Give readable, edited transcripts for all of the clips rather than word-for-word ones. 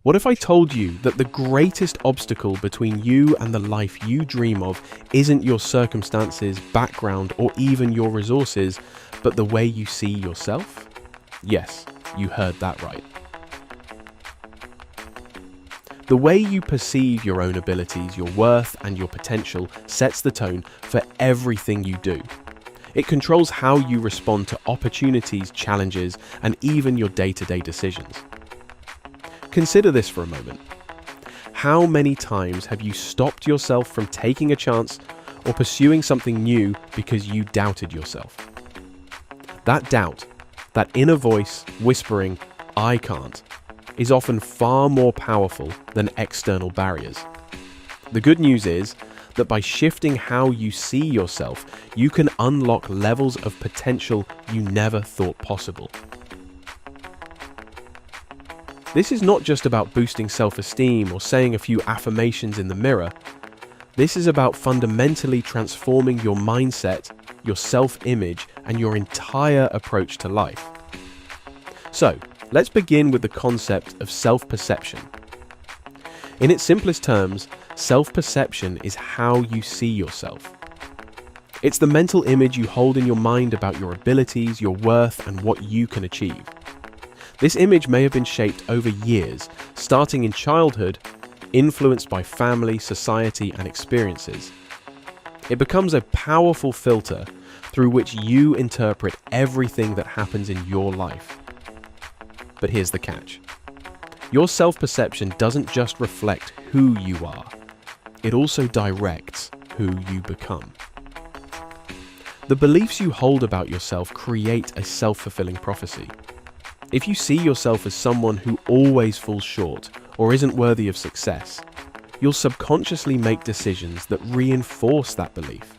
What if I told you that the greatest obstacle between you and the life you dream of isn't your circumstances, background, or even your resources, but the way you see yourself? Yes, you heard that right. The way you perceive your own abilities, your worth, and your potential sets the tone for everything you do. It controls how you respond to opportunities, challenges, and even your day-to-day decisions. Consider this for a moment. How many times have you stopped yourself from taking a chance or pursuing something new because you doubted yourself? That doubt, that inner voice whispering, "I can't," is often far more powerful than external barriers. The good news is that by shifting how you see yourself, you can unlock levels of potential you never thought possible. This is not just about boosting self-esteem or saying a few affirmations in the mirror. This is about fundamentally transforming your mindset, your self-image, and your entire approach to life. So, let's begin with the concept of self-perception. In its simplest terms, self-perception is how you see yourself. It's the mental image you hold in your mind about your abilities, your worth, and what you can achieve. This image may have been shaped over years, starting in childhood, influenced by family, society, and experiences. It becomes a powerful filter through which you interpret everything that happens in your life. But here's the catch. Your self-perception doesn't just reflect who you are, it also directs who you become. The beliefs you hold about yourself create a self-fulfilling prophecy. If you see yourself as someone who always falls short or isn't worthy of success, you'll subconsciously make decisions that reinforce that belief.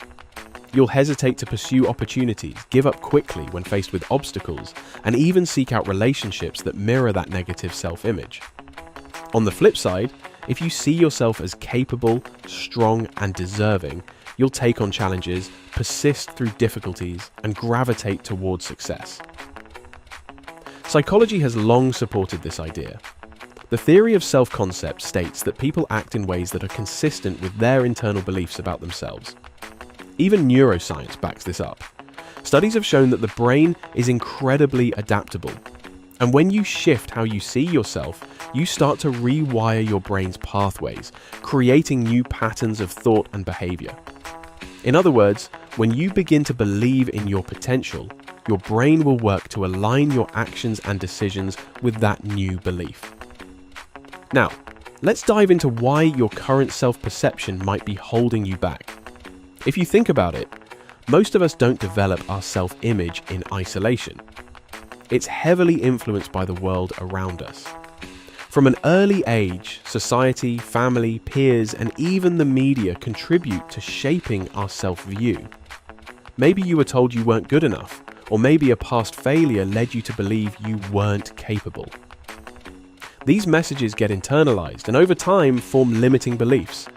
You'll hesitate to pursue opportunities, give up quickly when faced with obstacles, and even seek out relationships that mirror that negative self-image. On the flip side, if you see yourself as capable, strong, and deserving, you'll take on challenges, persist through difficulties, and gravitate towards success. Psychology has long supported this idea. The theory of self-concept states that people act in ways that are consistent with their internal beliefs about themselves. Even neuroscience backs this up. Studies have shown that the brain is incredibly adaptable. And when you shift how you see yourself, you start to rewire your brain's pathways, creating new patterns of thought and behavior. In other words, when you begin to believe in your potential, your brain will work to align your actions and decisions with that new belief. Now, let's dive into why your current self-perception might be holding you back. If you think about it, most of us don't develop our self-image in isolation. It's heavily influenced by the world around us. From an early age, society, family, peers, and even the media contribute to shaping our self-view. Maybe you were told you weren't good enough, or maybe a past failure led you to believe you weren't capable. These messages get internalized and over time form limiting beliefs,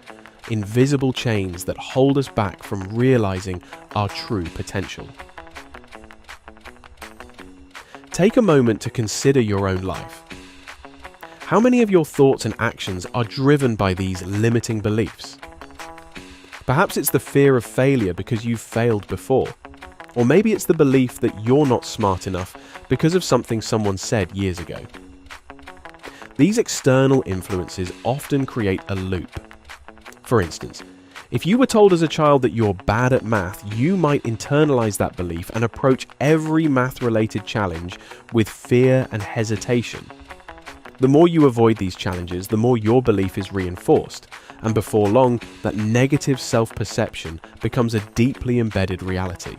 invisible chains that hold us back from realizing our true potential. Take a moment to consider your own life. How many of your thoughts and actions are driven by these limiting beliefs? Perhaps it's the fear of failure because you've failed before. Or maybe it's the belief that you're not smart enough because of something someone said years ago. These external influences often create a loop. For instance, if you were told as a child that you're bad at math, you might internalize that belief and approach every math-related challenge with fear and hesitation. The more you avoid these challenges, the more your belief is reinforced, and before long, that negative self-perception becomes a deeply embedded reality.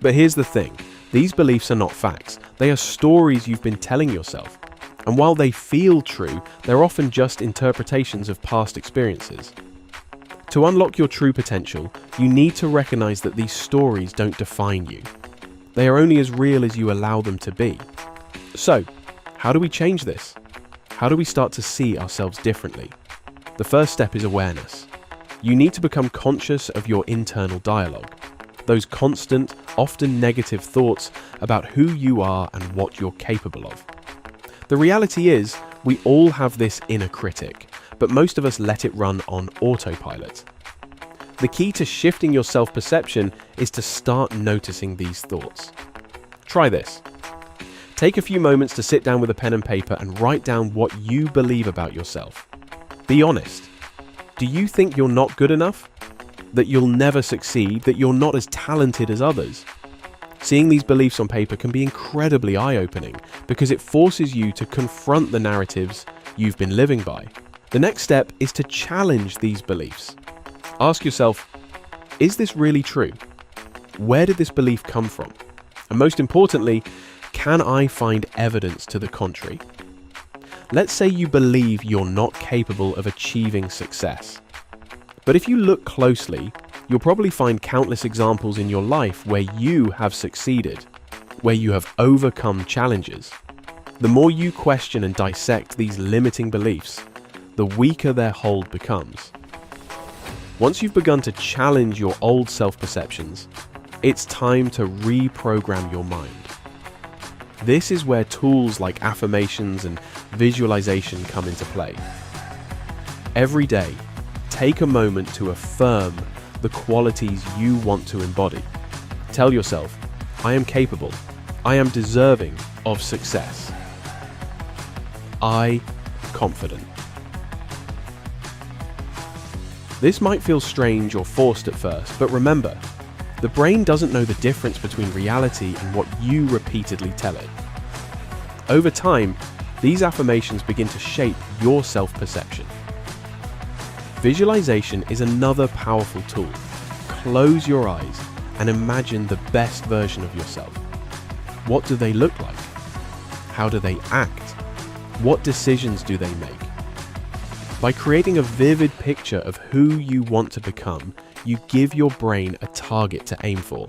But here's the thing, these beliefs are not facts, they are stories you've been telling yourself. And while they feel true, they're often just interpretations of past experiences. To unlock your true potential, you need to recognize that these stories don't define you. They are only as real as you allow them to be. So, how do we change this? How do we start to see ourselves differently? The first step is awareness. You need to become conscious of your internal dialogue. Those constant, often negative thoughts about who you are and what you're capable of. The reality is, We all have this inner critic, but most of us let it run on autopilot. The key to shifting your self-perception is to start noticing these thoughts. Try this. Take a few moments to sit down with a pen and paper and write down what you believe about yourself. Be honest. Do you think you're not good enough? That you'll never succeed? That you're not as talented as others? Seeing these beliefs on paper can be incredibly eye-opening because it forces you to confront the narratives you've been living by. The next step is to challenge these beliefs. Ask yourself, is this really true? Where did this belief come from? And most importantly, can I find evidence to the contrary? Let's say you believe you're not capable of achieving success. But if you look closely, you'll probably find countless examples in your life where you have succeeded, where you have overcome challenges. The more you question and dissect these limiting beliefs, the weaker their hold becomes. Once you've begun to challenge your old self-perceptions, it's time to reprogram your mind. This is where tools like affirmations and visualization come into play. Every day, take a moment to affirm the qualities you want to embody. Tell yourself, I am capable. I am deserving of success. I am confident. This might feel strange or forced at first, but remember, the brain doesn't know the difference between reality and what you repeatedly tell it. Over time, these affirmations begin to shape your self-perception. Visualization is another powerful tool. Close your eyes and imagine the best version of yourself. What do they look like? How do they act? What decisions do they make? By creating a vivid picture of who you want to become, you give your brain a target to aim for.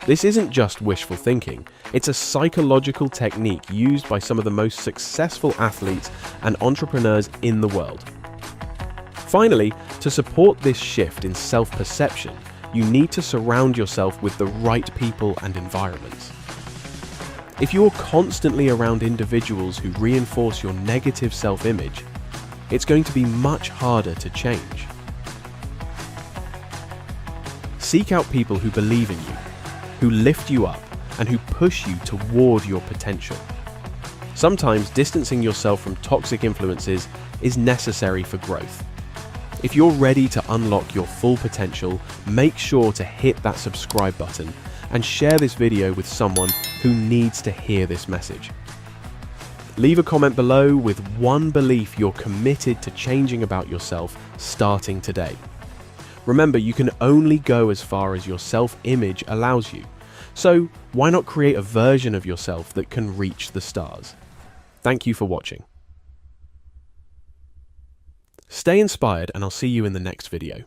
This isn't just wishful thinking, it's a psychological technique used by some of the most successful athletes and entrepreneurs in the world. Finally, to support this shift in self-perception, you need to surround yourself with the right people and environments. If you're constantly around individuals who reinforce your negative self-image, it's going to be much harder to change. Seek out people who believe in you, who lift you up, and who push you toward your potential. Sometimes distancing yourself from toxic influences is necessary for growth. If you're ready to unlock your full potential, make sure to hit that subscribe button and share this video with someone who needs to hear this message. Leave a comment below with one belief you're committed to changing about yourself starting today. Remember, you can only go as far as your self-image allows you. So why not create a version of yourself that can reach the stars? Thank you for watching. Stay inspired, and I'll see you in the next video.